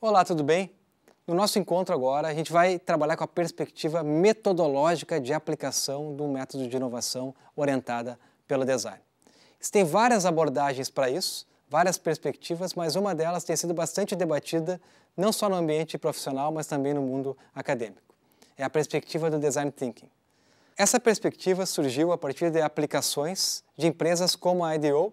Olá, tudo bem? No nosso encontro agora, a gente vai trabalhar com a perspectiva metodológica de aplicação de um método de inovação orientada pelo design. Tem várias abordagens para isso, várias perspectivas, mas uma delas tem sido bastante debatida, não só no ambiente profissional, mas também no mundo acadêmico. É a perspectiva do Design Thinking. Essa perspectiva surgiu a partir de aplicações de empresas como a IDEO,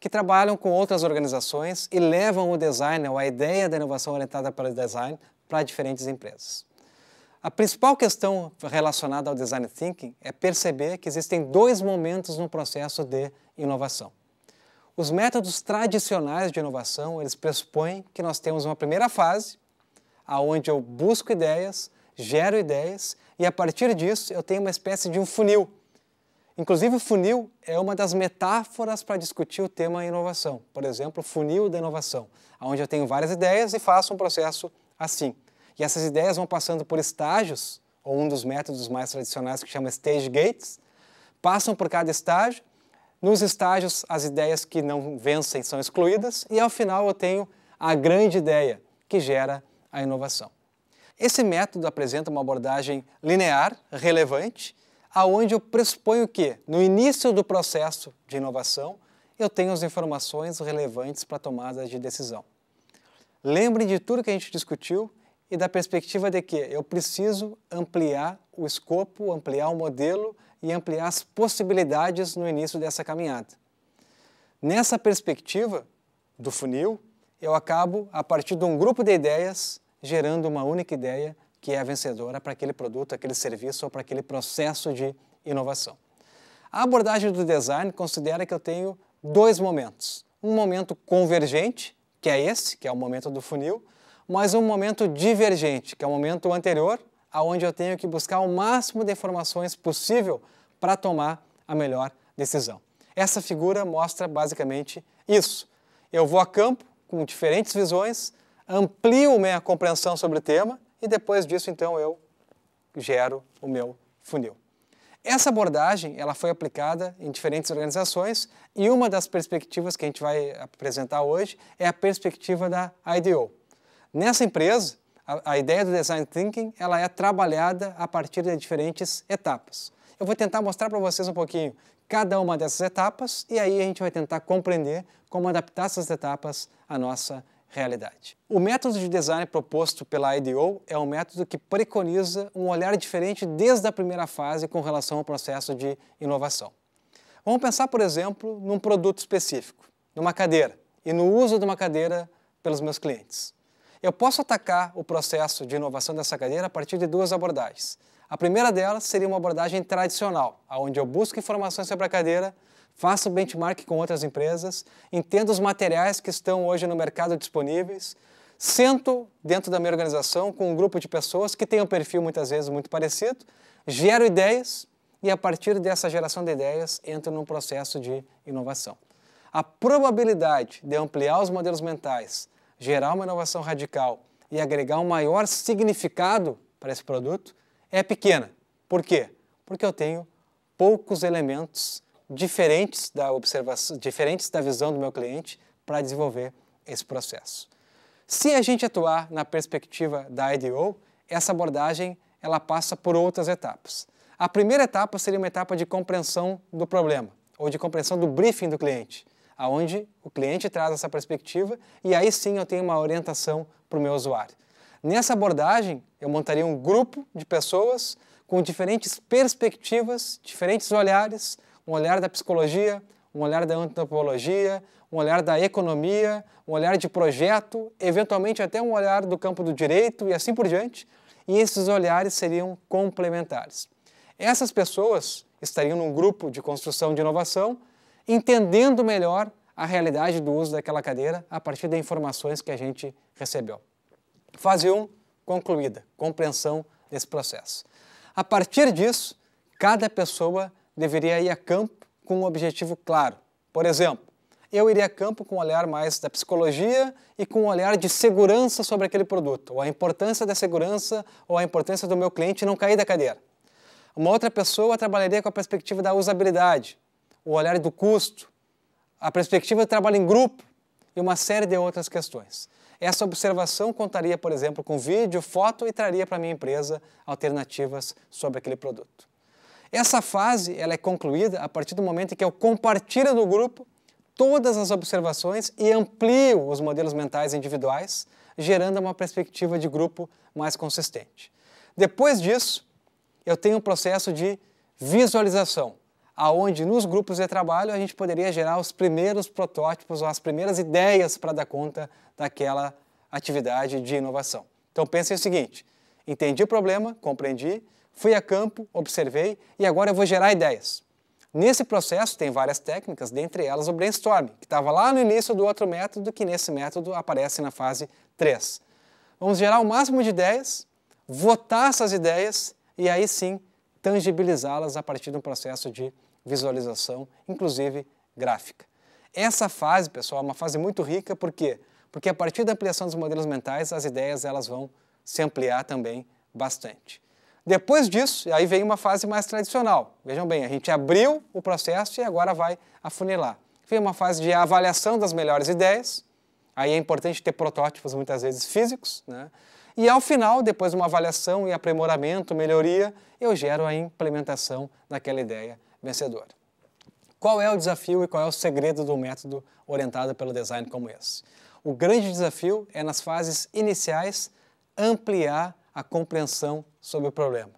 que trabalham com outras organizações e levam o design, ou a ideia da inovação orientada pelo design, para diferentes empresas. A principal questão relacionada ao Design Thinking é perceber que existem dois momentos no processo de inovação. Os métodos tradicionais de inovação, eles pressupõem que nós temos uma primeira fase, onde eu busco ideias, gero ideias, e a partir disso eu tenho uma espécie de um funil. Inclusive, o funil é uma das metáforas para discutir o tema inovação. Por exemplo, o funil da inovação, onde eu tenho várias ideias e faço um processo assim. E essas ideias vão passando por estágios, ou um dos métodos mais tradicionais que chama Stage Gates, passam por cada estágio. Nos estágios, as ideias que não vencem são excluídas e, ao final, eu tenho a grande ideia que gera a inovação. Esse método apresenta uma abordagem linear, relevante, aonde eu pressuponho que, no início do processo de inovação, eu tenho as informações relevantes para a tomada de decisão. Lembre de tudo que a gente discutiu e da perspectiva de que eu preciso ampliar o escopo, ampliar o modelo e ampliar as possibilidades no início dessa caminhada. Nessa perspectiva do funil, eu acabo, a partir de um grupo de ideias, gerando uma única ideia que é a vencedora para aquele produto, aquele serviço ou para aquele processo de inovação. A abordagem do design considera que eu tenho dois momentos. Um momento convergente, que é esse, que é o momento do funil, mas um momento divergente, que é o momento anterior, onde eu tenho que buscar o máximo de informações possível para tomar a melhor decisão. Essa figura mostra basicamente isso. Eu vou a campo com diferentes visões, amplio minha compreensão sobre o tema e depois disso, então, eu gero o meu funil. Essa abordagem ela foi aplicada em diferentes organizações e uma das perspectivas que a gente vai apresentar hoje é a perspectiva da IDEO. Nessa empresa, a ideia do Design Thinking ela é trabalhada a partir de diferentes etapas. Eu vou tentar mostrar para vocês um pouquinho cada uma dessas etapas e aí a gente vai tentar compreender como adaptar essas etapas à nossa realidade. O método de design proposto pela IDEO é um método que preconiza um olhar diferente desde a primeira fase com relação ao processo de inovação. Vamos pensar, por exemplo, num produto específico, numa cadeira, e no uso de uma cadeira pelos meus clientes. Eu posso atacar o processo de inovação dessa cadeira a partir de duas abordagens. A primeira delas seria uma abordagem tradicional, onde eu busco informações sobre a cadeira, faço benchmark com outras empresas, entendo os materiais que estão hoje no mercado disponíveis, sento dentro da minha organização com um grupo de pessoas que tem um perfil muitas vezes muito parecido, gero ideias e a partir dessa geração de ideias entro num processo de inovação. A probabilidade de ampliar os modelos mentais, gerar uma inovação radical e agregar um maior significado para esse produto é pequena. Por quê? Porque eu tenho poucos elementos diferentes da observação, diferentes da visão do meu cliente para desenvolver esse processo. Se a gente atuar na perspectiva da IDEO, essa abordagem ela passa por outras etapas. A primeira etapa seria uma etapa de compreensão do problema, ou de compreensão do briefing do cliente, onde o cliente traz essa perspectiva e aí sim eu tenho uma orientação para o meu usuário. Nessa abordagem, eu montaria um grupo de pessoas com diferentes perspectivas, diferentes olhares, um olhar da psicologia, um olhar da antropologia, um olhar da economia, um olhar de projeto, eventualmente até um olhar do campo do direito e assim por diante, e esses olhares seriam complementares. Essas pessoas estariam num grupo de construção de inovação, entendendo melhor a realidade do uso daquela cadeira a partir das informações que a gente recebeu. Fase 1, concluída, compreensão desse processo. A partir disso, cada pessoa deveria ir a campo com um objetivo claro. Por exemplo, eu iria a campo com um olhar mais da psicologia e com um olhar de segurança sobre aquele produto, ou a importância da segurança, ou a importância do meu cliente não cair da cadeira. Uma outra pessoa trabalharia com a perspectiva da usabilidade, o olhar do custo, a perspectiva do trabalho em grupo e uma série de outras questões. Essa observação contaria, por exemplo, com vídeo, foto e traria para a minha empresa alternativas sobre aquele produto. Essa fase ela é concluída a partir do momento em que eu compartilho no grupo todas as observações e amplio os modelos mentais individuais, gerando uma perspectiva de grupo mais consistente. Depois disso, eu tenho um processo de visualização, aonde nos grupos de trabalho a gente poderia gerar os primeiros protótipos ou as primeiras ideias para dar conta daquela atividade de inovação. Então pensem o seguinte, entendi o problema, compreendi, fui a campo, observei e agora eu vou gerar ideias. Nesse processo tem várias técnicas, dentre elas o brainstorming, que estava lá no início do outro método, que nesse método aparece na fase 3. Vamos gerar o máximo de ideias, votar essas ideias e aí sim tangibilizá-las a partir de um processo de visualização, inclusive gráfica. Essa fase, pessoal, é uma fase muito rica, por quê? Porque a partir da ampliação dos modelos mentais, as ideias elas vão se ampliar também bastante. Depois disso, aí vem uma fase mais tradicional. Vejam bem, a gente abriu o processo e agora vai afunilar. Vem uma fase de avaliação das melhores ideias, aí é importante ter protótipos muitas vezes físicos, né? E ao final, depois de uma avaliação e aprimoramento, melhoria, eu gero a implementação daquela ideia vencedora. Qual é o desafio e qual é o segredo do método orientado pelo design como esse? O grande desafio é nas fases iniciais ampliar a compreensão sobre o problema.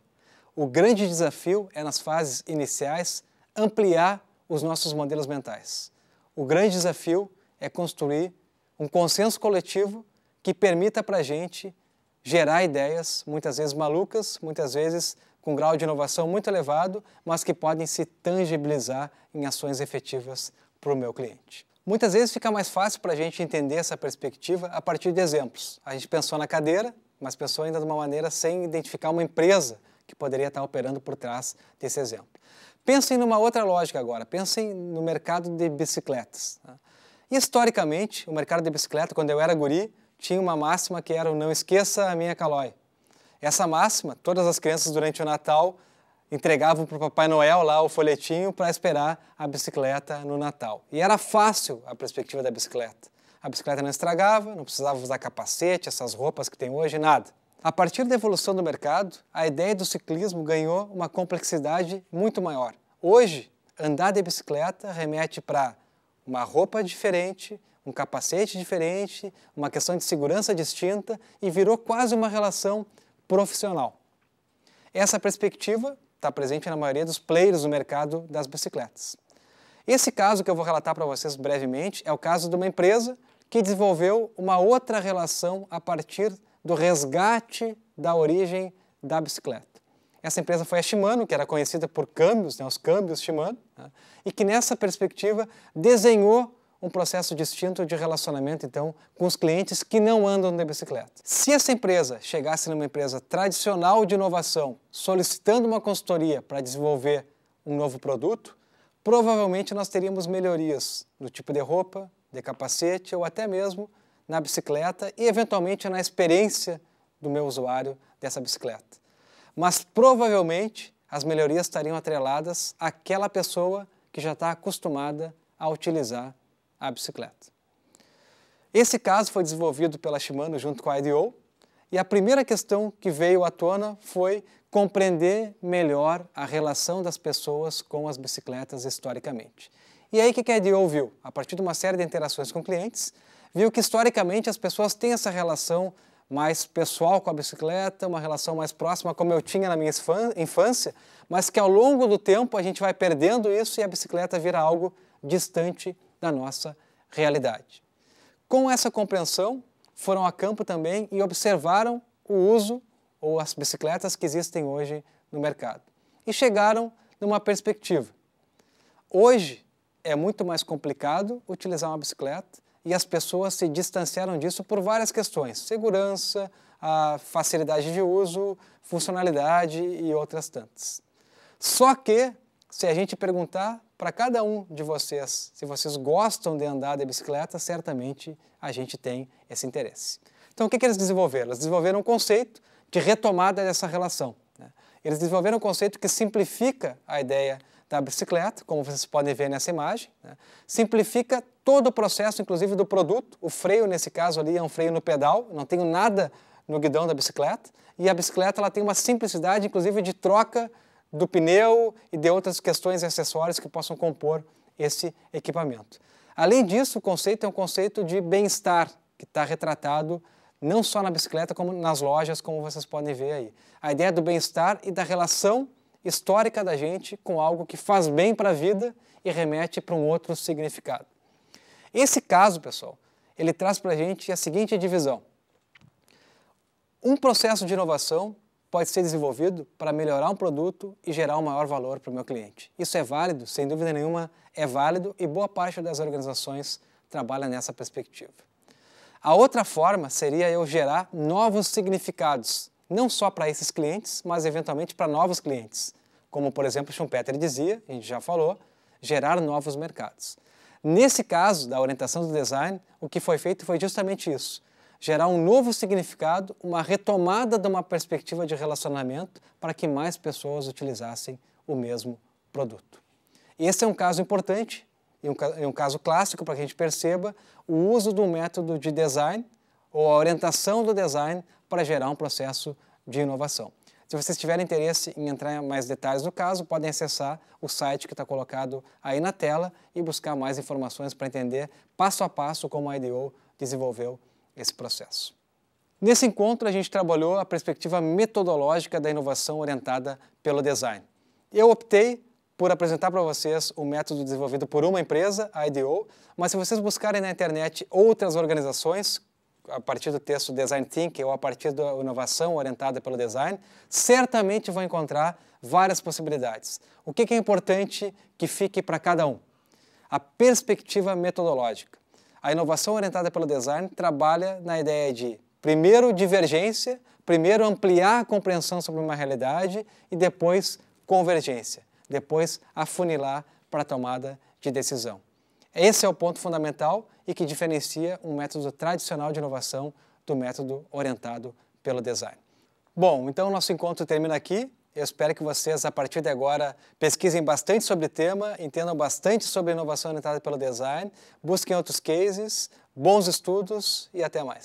O grande desafio é nas fases iniciais ampliar os nossos modelos mentais. O grande desafio é construir um consenso coletivo que permita para a gente gerar ideias, muitas vezes malucas, muitas vezes com grau de inovação muito elevado, mas que podem se tangibilizar em ações efetivas para o meu cliente. Muitas vezes fica mais fácil para a gente entender essa perspectiva a partir de exemplos. A gente pensou na cadeira, mas pensou ainda de uma maneira sem identificar uma empresa que poderia estar operando por trás desse exemplo. Pensem numa outra lógica agora, pensem no mercado de bicicletas. Historicamente, o mercado de bicicleta, quando eu era guri, tinha uma máxima que era o não esqueça a minha Caloi. Essa máxima, todas as crianças durante o Natal entregavam para o Papai Noel lá o folhetinho para esperar a bicicleta no Natal. E era fácil a perspectiva da bicicleta. A bicicleta não estragava, não precisava usar capacete, essas roupas que tem hoje, nada. A partir da evolução do mercado, a ideia do ciclismo ganhou uma complexidade muito maior. Hoje, andar de bicicleta remete para uma roupa diferente, um capacete diferente, uma questão de segurança distinta e virou quase uma relação profissional. Essa perspectiva está presente na maioria dos players do mercado das bicicletas. Esse caso que eu vou relatar para vocês brevemente é o caso de uma empresa que desenvolveu uma outra relação a partir do resgate da origem da bicicleta. Essa empresa foi a Shimano, que era conhecida por câmbios, os câmbios Shimano, e que nessa perspectiva desenhou um processo distinto de relacionamento, então, com os clientes que não andam de bicicleta. Se essa empresa chegasse numa empresa tradicional de inovação, solicitando uma consultoria para desenvolver um novo produto, provavelmente nós teríamos melhorias no tipo de roupa, de capacete ou até mesmo na bicicleta e, eventualmente, na experiência do meu usuário dessa bicicleta. Mas, provavelmente, as melhorias estariam atreladas àquela pessoa que já está acostumada a utilizar a bicicleta. Esse caso foi desenvolvido pela Shimano junto com a IDEO e a primeira questão que veio à tona foi compreender melhor a relação das pessoas com as bicicletas historicamente. E aí o que a IDEO viu? A partir de uma série de interações com clientes, viu que historicamente as pessoas têm essa relação mais pessoal com a bicicleta, uma relação mais próxima como eu tinha na minha infância, mas que ao longo do tempo a gente vai perdendo isso e a bicicleta vira algo distante da nossa realidade. Com essa compreensão, foram a campo também e observaram o uso ou as bicicletas que existem hoje no mercado. E chegaram numa perspectiva. Hoje é muito mais complicado utilizar uma bicicleta e as pessoas se distanciaram disso por várias questões. Segurança, a facilidade de uso, funcionalidade e outras tantas. Só que, se a gente perguntar para cada um de vocês, se vocês gostam de andar de bicicleta, certamente a gente tem esse interesse. Então, o que eles desenvolveram? Eles desenvolveram um conceito de retomada dessa relação. Eles desenvolveram um conceito que simplifica a ideia da bicicleta, como vocês podem ver nessa imagem, né? Simplifica todo o processo, inclusive do produto. O freio, nesse caso ali, é um freio no pedal, não tenho nada no guidão da bicicleta, e a bicicleta ela tem uma simplicidade, inclusive, de troca do pneu e de outras questões e acessórios que possam compor esse equipamento. Além disso, o conceito é um conceito de bem-estar, que está retratado não só na bicicleta, como nas lojas, como vocês podem ver aí. A ideia do bem-estar e da relação histórica da gente com algo que faz bem para a vida e remete para um outro significado. Esse caso, pessoal, ele traz para a gente a seguinte divisão. Um processo de inovação pode ser desenvolvido para melhorar um produto e gerar um maior valor para o meu cliente. Isso é válido? Sem dúvida nenhuma é válido e boa parte das organizações trabalha nessa perspectiva. A outra forma seria eu gerar novos significados, não só para esses clientes, mas eventualmente para novos clientes. Como, por exemplo, Schumpeter dizia, a gente já falou, gerar novos mercados. Nesse caso da orientação do design, o que foi feito foi justamente isso. Gerar um novo significado, uma retomada de uma perspectiva de relacionamento para que mais pessoas utilizassem o mesmo produto. Esse é um caso importante e um caso clássico para que a gente perceba o uso do método de design ou a orientação do design para gerar um processo de inovação. Se vocês tiverem interesse em entrar em mais detalhes no caso, podem acessar o site que está colocado aí na tela e buscar mais informações para entender passo a passo como a IDEO desenvolveu esse processo. Nesse encontro, a gente trabalhou a perspectiva metodológica da inovação orientada pelo design. Eu optei por apresentar para vocês o método desenvolvido por uma empresa, a IDEO, mas se vocês buscarem na internet outras organizações, a partir do texto Design Thinking ou a partir da inovação orientada pelo design, certamente vão encontrar várias possibilidades. O que é importante que fique para cada um? A perspectiva metodológica. A inovação orientada pelo design trabalha na ideia de, primeiro, divergência, primeiro ampliar a compreensão sobre uma realidade e depois convergência, depois afunilar para a tomada de decisão. Esse é o ponto fundamental e que diferencia um método tradicional de inovação do método orientado pelo design. Bom, então o nosso encontro termina aqui. Eu espero que vocês, a partir de agora, pesquisem bastante sobre o tema, entendam bastante sobre a inovação orientada pelo design, busquem outros cases, bons estudos e até mais.